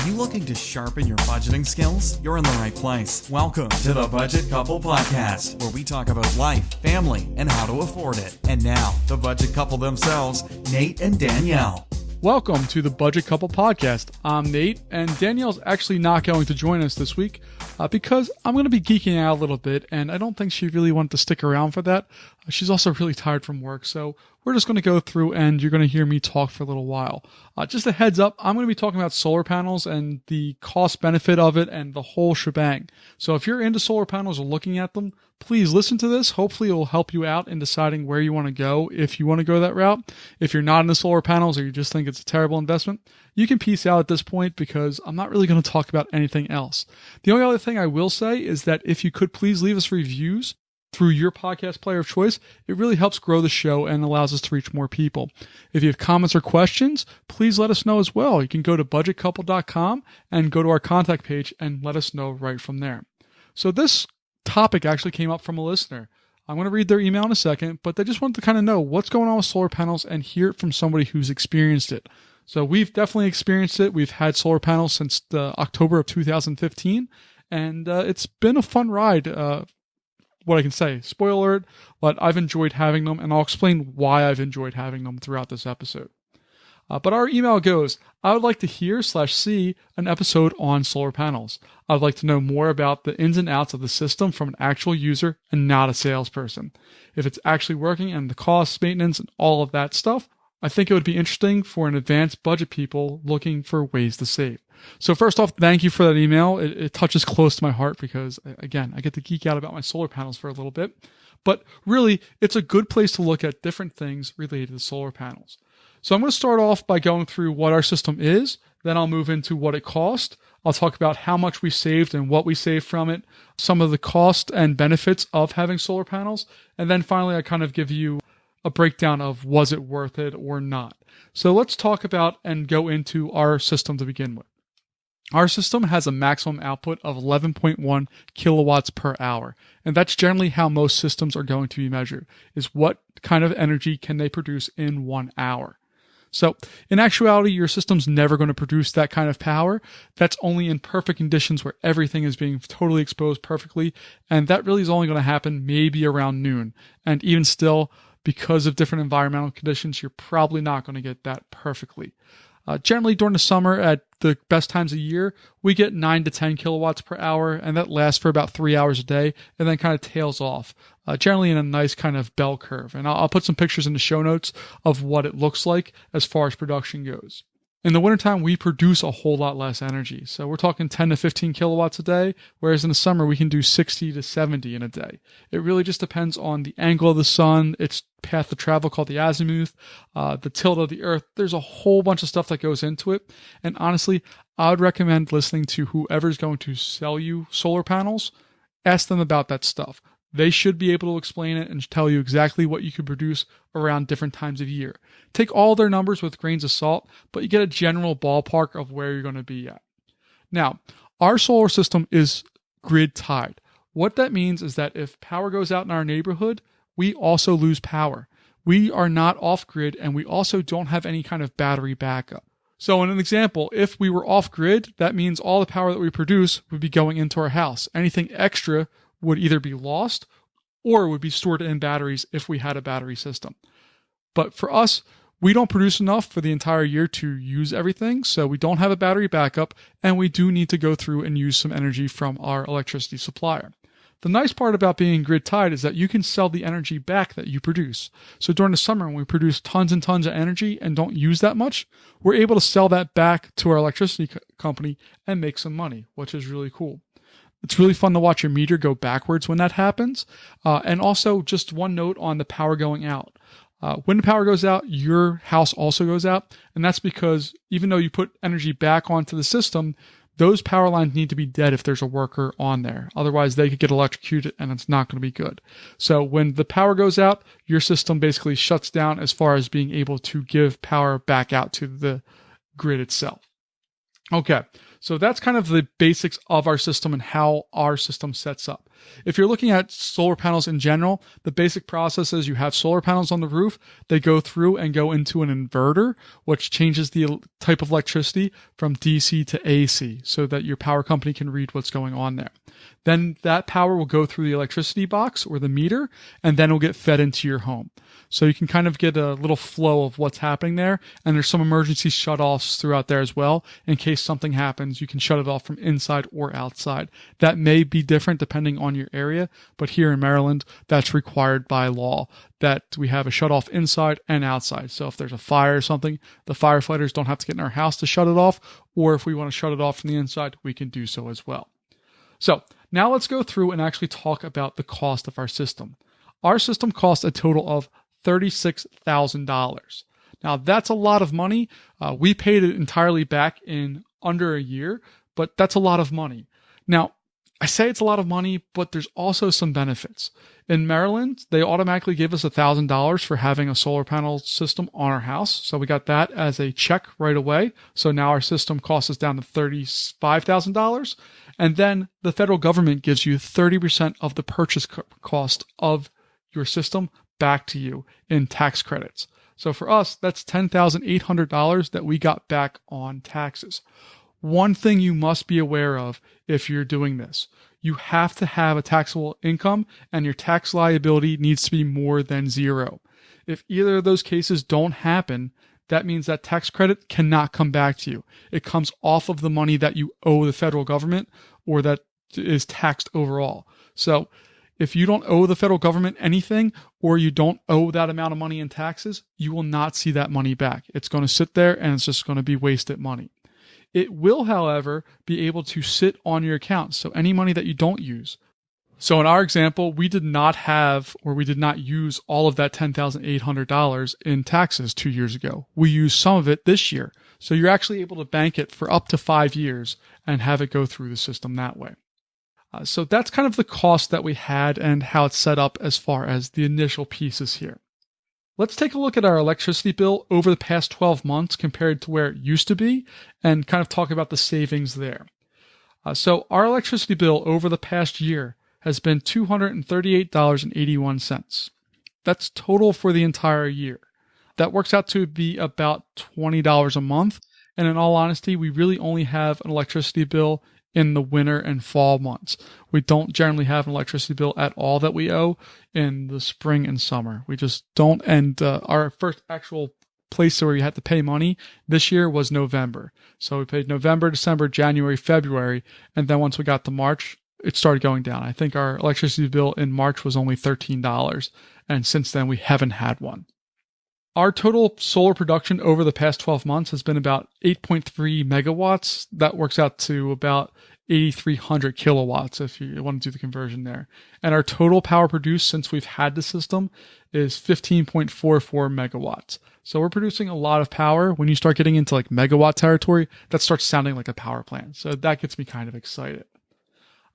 Are you looking to sharpen your budgeting skills? You're in the right place. Welcome to the Budget Couple Podcast, where we talk about life, family, and how to afford it. And now, the Budget Couple themselves, Nate and Danielle. Welcome to the Budget Couple Podcast. I'm Nate, and Danielle's actually not going to join us this week because I'm going to be geeking out a little bit, and I don't think she really wanted to stick around for that. She's also really tired from work, so we're just going to go through and you're going to hear me talk for a little while. Just a heads up, I'm going to be talking about solar panels and the cost benefit of it and the whole shebang. So if you're into solar panels or looking at them, please listen to this. Hopefully it will help you out in deciding where you want to go if you want to go that route. If you're not into solar panels or you just think it's a terrible investment, you can peace out at this point because I'm not really going to talk about anything else. The only other thing I will say is that if you could please leave us reviews through your podcast player of choice, it really helps grow the show and allows us to reach more people. If you have comments or questions, please let us know as well. You can go to budgetcouple.com and go to our contact page and let us know right from there. So this topic actually came up from a listener. I'm going to read their email in a second, but they just wanted to kind of know what's going on with solar panels and hear it from somebody who's experienced it. So we've definitely experienced it. We've had solar panels since October of 2015, and it's been a fun ride. What I can say, spoiler alert, but I've enjoyed having them, and I'll explain why I've enjoyed having them throughout this episode. But our email goes, I would like to hear/see an episode on solar panels. I would like to know more about the ins and outs of the system from an actual user and not a salesperson. If it's actually working and the costs, maintenance, and all of that stuff, I think it would be interesting for an advanced budget people looking for ways to save. So first off, thank you for that email. It touches close to my heart because, again, I get to geek out about my solar panels for a little bit. But really, it's a good place to look at different things related to solar panels. So I'm going to start off by going through what our system is. Then I'll move into what it cost. I'll talk about how much we saved and what we saved from it, some of the cost and benefits of having solar panels. And then finally, I kind of give you a breakdown of was it worth it or not. So let's talk about and go into our system to begin with. Our system has a maximum output of 11.1 kilowatts per hour, and that's generally how most systems are going to be measured, is what kind of energy can they produce in 1 hour. So in actuality, your system's never going to produce that kind of power. That's only in perfect conditions where everything is being totally exposed perfectly, and that really is only going to happen maybe around noon. And even still, because of different environmental conditions, you're probably not going to get that perfectly. Generally, during the summer, at the best times of year, we get 9 to 10 kilowatts per hour, and that lasts for about 3 hours a day, and then kind of tails off, generally in a nice kind of bell curve. And I'll put some pictures in the show notes of what it looks like as far as production goes. In the wintertime, we produce a whole lot less energy. So we're talking 10 to 15 kilowatts a day, whereas in the summer, we can do 60 to 70 in a day. It really just depends on the angle of the sun, its path of travel called the azimuth, the tilt of the earth. There's a whole bunch of stuff that goes into it. And honestly, I would recommend listening to whoever's going to sell you solar panels. Ask them about that stuff. They should be able to explain it and tell you exactly what you could produce around different times of year. Take all their numbers with grains of salt, but you get a general ballpark of where you're going to be at. Now, our solar system is grid tied. What that means is that if power goes out in our neighborhood, we also lose power. We are not off grid, and we also don't have any kind of battery backup. So in an example, if we were off grid, that means all the power that we produce would be going into our house. Anything extra would either be lost or would be stored in batteries if we had a battery system. But for us, we don't produce enough for the entire year to use everything, so we don't have a battery backup, and we do need to go through and use some energy from our electricity supplier. The nice part about being grid tied is that you can sell the energy back that you produce. So during the summer, when we produce tons and tons of energy and don't use that much, we're able to sell that back to our electricity company and make some money, which is really cool. It's really fun to watch your meter go backwards when that happens. And also, just one note on the power going out. When the power goes out, your house also goes out. And that's because even though you put energy back onto the system, those power lines need to be dead if there's a worker on there. Otherwise, they could get electrocuted and it's not going to be good. So when the power goes out, your system basically shuts down as far as being able to give power back out to the grid itself. Okay, so that's kind of the basics of our system and how our system sets up. If you're looking at solar panels in general, the basic process is you have solar panels on the roof. They go through and go into an inverter, which changes the type of electricity from DC to AC so that your power company can read what's going on there. Then that power will go through the electricity box or the meter, and then it'll get fed into your home. So you can kind of get a little flow of what's happening there. And there's some emergency shutoffs throughout there as well. In case something happens, you can shut it off from inside or outside. That may be different depending on your area, but here in Maryland, that's required by law that we have a shutoff inside and outside. So if there's a fire or something, the firefighters don't have to get in our house to shut it off, or if we want to shut it off from the inside, we can do so as well. So now let's go through and actually talk about the cost of our system. Our system costs a total of $36,000. Now that's a lot of money. We paid it entirely back in under a year, but that's a lot of money. Now, I say it's a lot of money, but there's also some benefits. In Maryland, they automatically give us $1,000 for having a solar panel system on our house. So we got that as a check right away. So now our system costs us down to $35,000. And then the federal government gives you 30% of the purchase cost of your system back to you in tax credits. So for us, that's $10,800 that we got back on taxes. One thing you must be aware of if you're doing this, you have to have a taxable income and your tax liability needs to be more than zero. If either of those cases don't happen, that means that tax credit cannot come back to you. It comes off of the money that you owe the federal government or that is taxed overall. So if you don't owe the federal government anything or you don't owe that amount of money in taxes, you will not see that money back. It's going to sit there and it's just going to be wasted money. It will, however, be able to sit on your account. So any money that you don't use. So in our example, we did not use all of that $10,800 in taxes 2 years ago. We used some of it this year. So you're actually able to bank it for up to 5 years and have it go through the system that way. So that's kind of the cost that we had and how it's set up as far as the initial pieces here. Let's take a look at our electricity bill over the past 12 months compared to where it used to be and kind of talk about the savings there. So our electricity bill over the past year has been $238.81. That's total for the entire year. That works out to be about $20 a month. And in all honesty, we really only have an electricity bill in the winter and fall months. We don't generally have an electricity bill at all that we owe in the spring and summer. We just don't. And our first actual place where we had to pay money this year was November. So we paid November, December, January, February. And then once we got to March, it started going down. I think our electricity bill in March was only $13. And since then, we haven't had one. Our total solar production over the past 12 months has been about 8.3 megawatts. That works out to about 8,300 kilowatts if you want to do the conversion there. And our total power produced since we've had the system is 15.44 megawatts. So we're producing a lot of power. When you start getting into like megawatt territory, that starts sounding like a power plant. So that gets me kind of excited.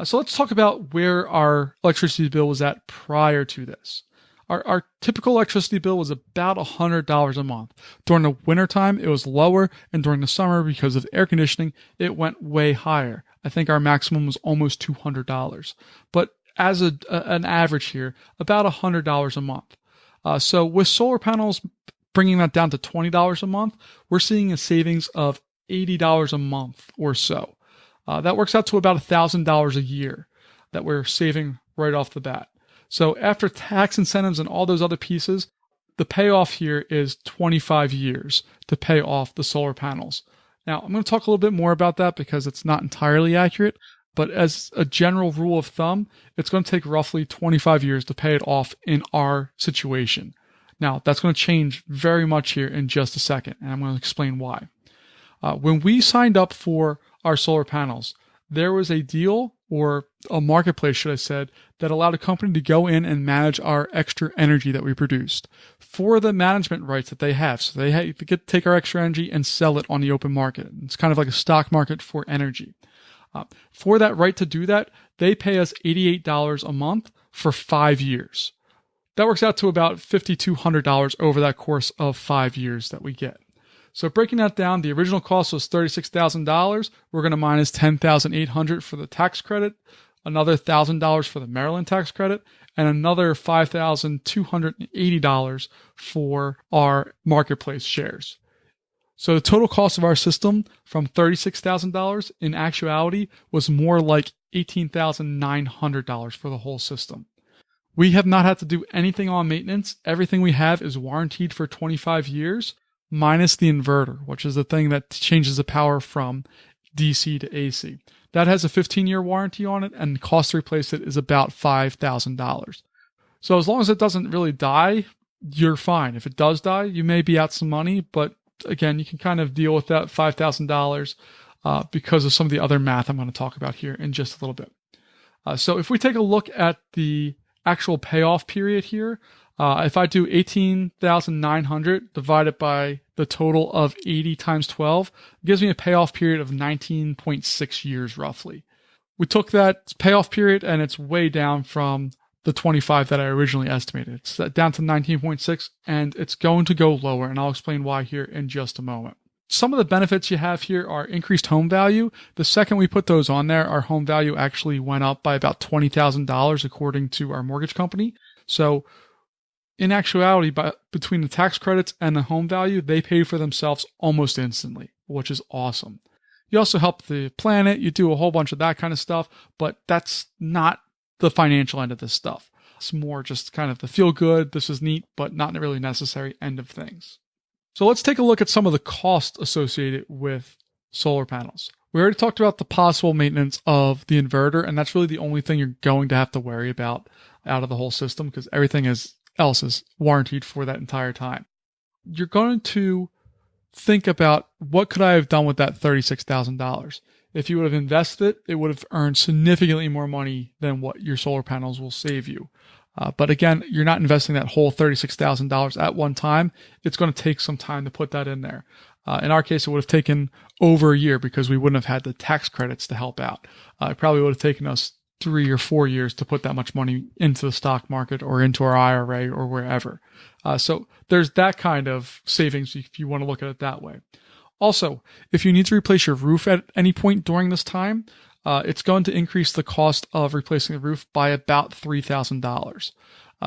So let's talk about where our electricity bill was at prior to this. Our typical electricity bill was about $100 a month. During the wintertime, it was lower, and during the summer, because of air conditioning, it went way higher. I think our maximum was almost $200. But as an average here, about $100 a month. So with solar panels, bringing that down to $20 a month, we're seeing a savings of $80 a month or so. That works out to about $1,000 a year that we're saving right off the bat. So after tax incentives and all those other pieces, the payoff here is 25 years to pay off the solar panels. Now, I'm going to talk a little bit more about that because it's not entirely accurate, but as a general rule of thumb, it's going to take roughly 25 years to pay it off in our situation. Now, that's going to change very much here in just a second, and I'm going to explain why. When we signed up for our solar panels, there was a deal or a marketplace, should I said, that allowed a company to go in and manage our extra energy that we produced for the management rights that they have. So they get to take our extra energy and sell it on the open market. It's kind of like a stock market for energy. For that right to do that, they pay us $88 a month for 5 years. That works out to about $5,200 over that course of 5 years that we get. So breaking that down, the original cost was $36,000. We're going to minus $10,800 for the tax credit another $1,000 for the Maryland tax credit, and another $5,280 for our marketplace shares. So the total cost of our system from $36,000 in actuality was more like $18,900 for the whole system. We have not had to do anything on maintenance. Everything we have is warranted for 25 years, minus the inverter, which is the thing that changes the power from DC to AC. That has a 15-year warranty on it, and the cost to replace it is about $5,000. So as long as it doesn't really die, you're fine. If it does die, you may be out some money, but again, you can kind of deal with that $5,000 because of some of the other math I'm going to talk about here in just a little bit. So if we take a look at the actual payoff period here, if I do 18,900 divided by the total of 80 times 12, it gives me a payoff period of 19.6 years roughly. We took that payoff period and it's way down from the 25 that I originally estimated. It's down to 19.6 and it's going to go lower, and I'll explain why here in just a moment. Some of the benefits you have here are increased home value. The second we put those on there, our home value actually went up by about $20,000 according to our mortgage company. So in actuality, between the tax credits and the home value, they pay for themselves almost instantly, which is awesome. You also help the planet. You do a whole bunch of that kind of stuff, but that's not the financial end of this stuff. It's more just kind of the feel good, this is neat, but not really necessary end of things. So let's take a look at some of the costs associated with solar panels. We already talked about the possible maintenance of the inverter, and that's really the only thing you're going to have to worry about out of the whole system because everything else is warranted for that entire time. You're going to think about what could I have done with that $36,000? If you would have invested it, it would have earned significantly more money than what your solar panels will save you. But again, you're not investing that whole $36,000 at one time. It's going to take some time to put that in there. In our case, it would have taken over a year because we wouldn't have had the tax credits to help out. It probably would have taken us 3 or 4 years to put that much money into the stock market or into our IRA or wherever. So there's that kind of savings if you want to look at it that way. Also, if you need to replace your roof at any point during this time, it's going to increase the cost of replacing the roof by about $3,000.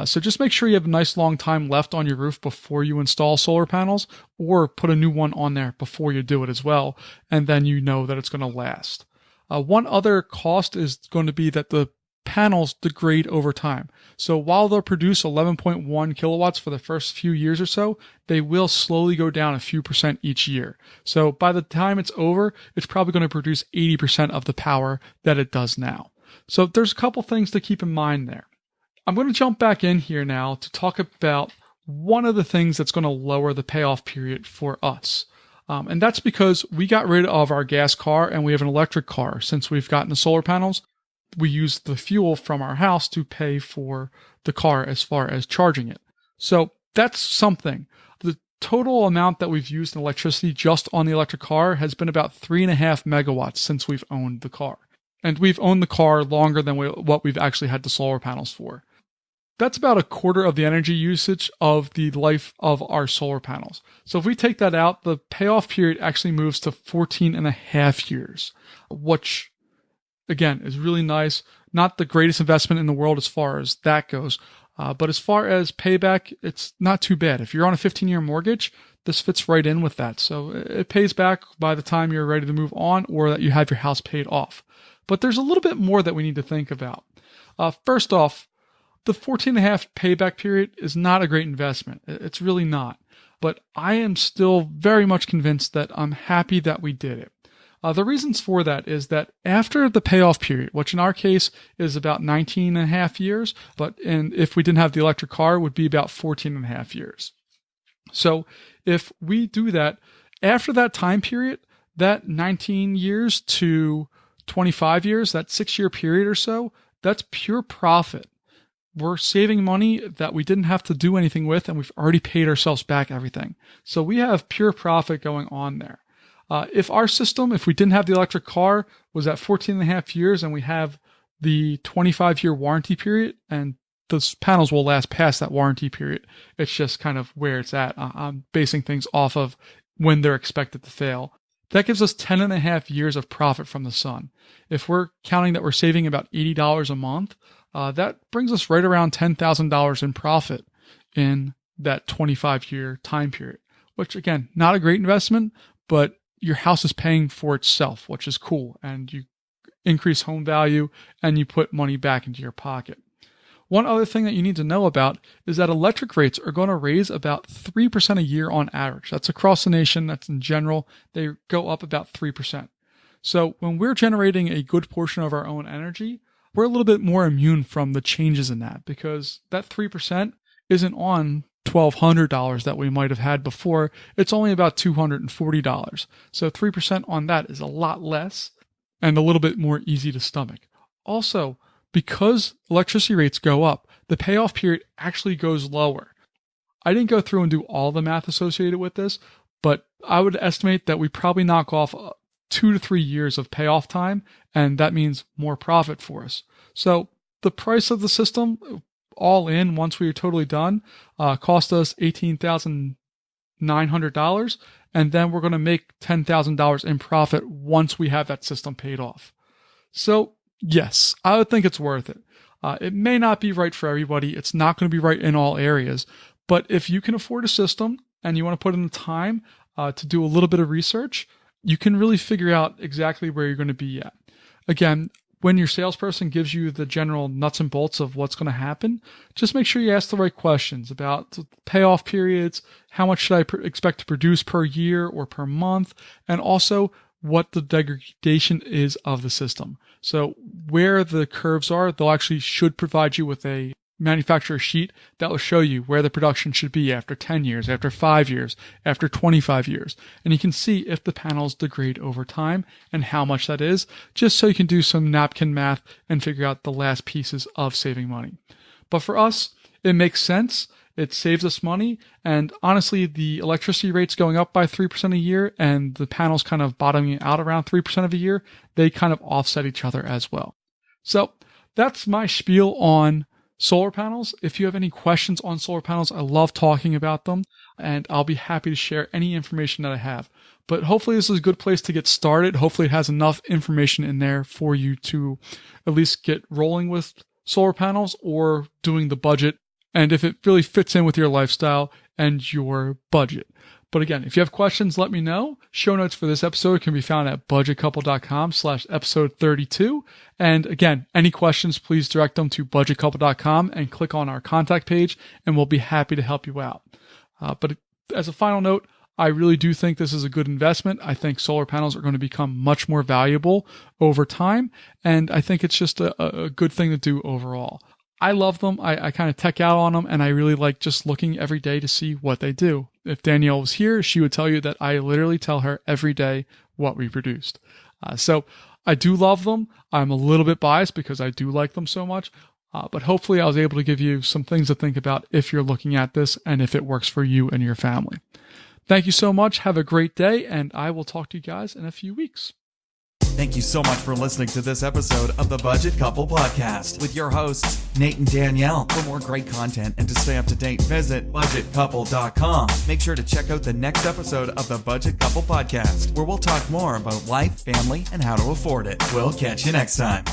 So just make sure you have a nice long time left on your roof before you install solar panels, or put a new one on there before you do it as well, and then you know that it's going to last. One other cost is going to be that the panels degrade over time. So while they'll produce 11.1 kilowatts for the first few years or so, they will slowly go down a few percent each year. So by the time it's over, it's probably going to produce 80% of the power that it does now. So there's a couple things to keep in mind there. I'm going to jump back in here now to talk about one of the things that's going to lower the payoff period for us. And that's because we got rid of our gas car and we have an electric car. Since we've gotten the solar panels, we use the fuel from our house to pay for the car as far as charging it. So that's something. The total amount that we've used in electricity just on the electric car has been about 3.5 megawatts since we've owned the car. And we've owned the car longer than what we've actually had the solar panels for. That's about a quarter of the energy usage of the life of our solar panels. So if we take that out, the payoff period actually moves to 14 and a half years, which again is really nice. Not the greatest investment in the world as far as that goes. But as far as payback, it's not too bad. If you're on a 15-year mortgage, this fits right in with that. So it pays back by the time you're ready to move on or that you have your house paid off. But there's a little bit more that we need to think about. First off, the 14.5 payback period is not a great investment. It's really not. But I am still very much convinced that I'm happy that we did it. The reasons for that is that after the payoff period, which in our case is about 19 and a half years, and if we didn't have the electric car, it would be about 14 and a half years. So if we do that, after that time period, that 19 years to 25 years, that 6-year period or so, that's pure profit. We're saving money that we didn't have to do anything with, and we've already paid ourselves back everything. So we have pure profit going on there. If our system, if we didn't have the electric car, was at 14 and a half years and we have the 25-year warranty period, and those panels will last past that warranty period, it's just kind of where it's at. I'm basing things off of when they're expected to fail. That gives us 10 and a half years of profit from the sun. If we're counting that we're saving about $80 a month, that brings us right around $10,000 in profit in that 25-year time period, which again, not a great investment, but your house is paying for itself, which is cool. And you increase home value and you put money back into your pocket. One other thing that you need to know about is that electric rates are going to raise about 3% a year on average. That's across the nation. That's in general. They go up about 3%. So when we're generating a good portion of our own energy, we're a little bit more immune from the changes in that, because that 3% isn't on $1,200 that we might have had before. It's only about $240. So 3% on that is a lot less and a little bit more easy to stomach. Also, because electricity rates go up, the payoff period actually goes lower. I didn't go through and do all the math associated with this, but I would estimate that we probably knock off 2 to 3 years of payoff time, and that means more profit for us. So the price of the system, all in, once we are totally done, cost us $18,900, and then we're going to make $10,000 in profit once we have that system paid off. So yes, I would think it's worth it. It may not be right for everybody. It's not going to be right in all areas. But if you can afford a system and you want to put in the time to do a little bit of research, you can really figure out exactly where you're going to be at. Again, when your salesperson gives you the general nuts and bolts of what's going to happen, just make sure you ask the right questions about payoff periods, how much should I expect to produce per year or per month, and also what the degradation is of the system. So where the curves are, they'll actually should provide you with a manufacturer sheet that will show you where the production should be after 10 years, after 5 years, after 25 years. And you can see if the panels degrade over time and how much that is, just so you can do some napkin math and figure out the last pieces of saving money. But for us, it makes sense. It saves us money. And honestly, the electricity rates going up by 3% a year and the panels kind of bottoming out around 3% of a year, they kind of offset each other as well. So that's my spiel on solar panels. If you have any questions on solar panels, I love talking about them, and I'll be happy to share any information that I have. But hopefully this is a good place to get started. Hopefully it has enough information in there for you to at least get rolling with solar panels or doing the budget, and if it really fits in with your lifestyle and your budget. But again, if you have questions, let me know. Show notes for this episode can be found at budgetcouple.com/episode 32. And again, any questions, please direct them to budgetcouple.com and click on our contact page, and we'll be happy to help you out. But as a final note, I really do think this is a good investment. I think solar panels are going to become much more valuable over time, and I think it's just a good thing to do overall. I love them. I kind of tech out on them, and I really like just looking every day to see what they do. If Danielle was here, she would tell you that I literally tell her every day what we produced. So I do love them. I'm a little bit biased because I do like them so much, but hopefully I was able to give you some things to think about if you're looking at this and if it works for you and your family. Thank you so much. Have a great day, and I will talk to you guys in a few weeks. Thank you so much for listening to this episode of the Budget Couple Podcast with your hosts, Nate and Danielle. For more great content and to stay up to date, visit budgetcouple.com. Make sure to check out the next episode of the Budget Couple Podcast, where we'll talk more about life, family, and how to afford it. We'll catch you next time.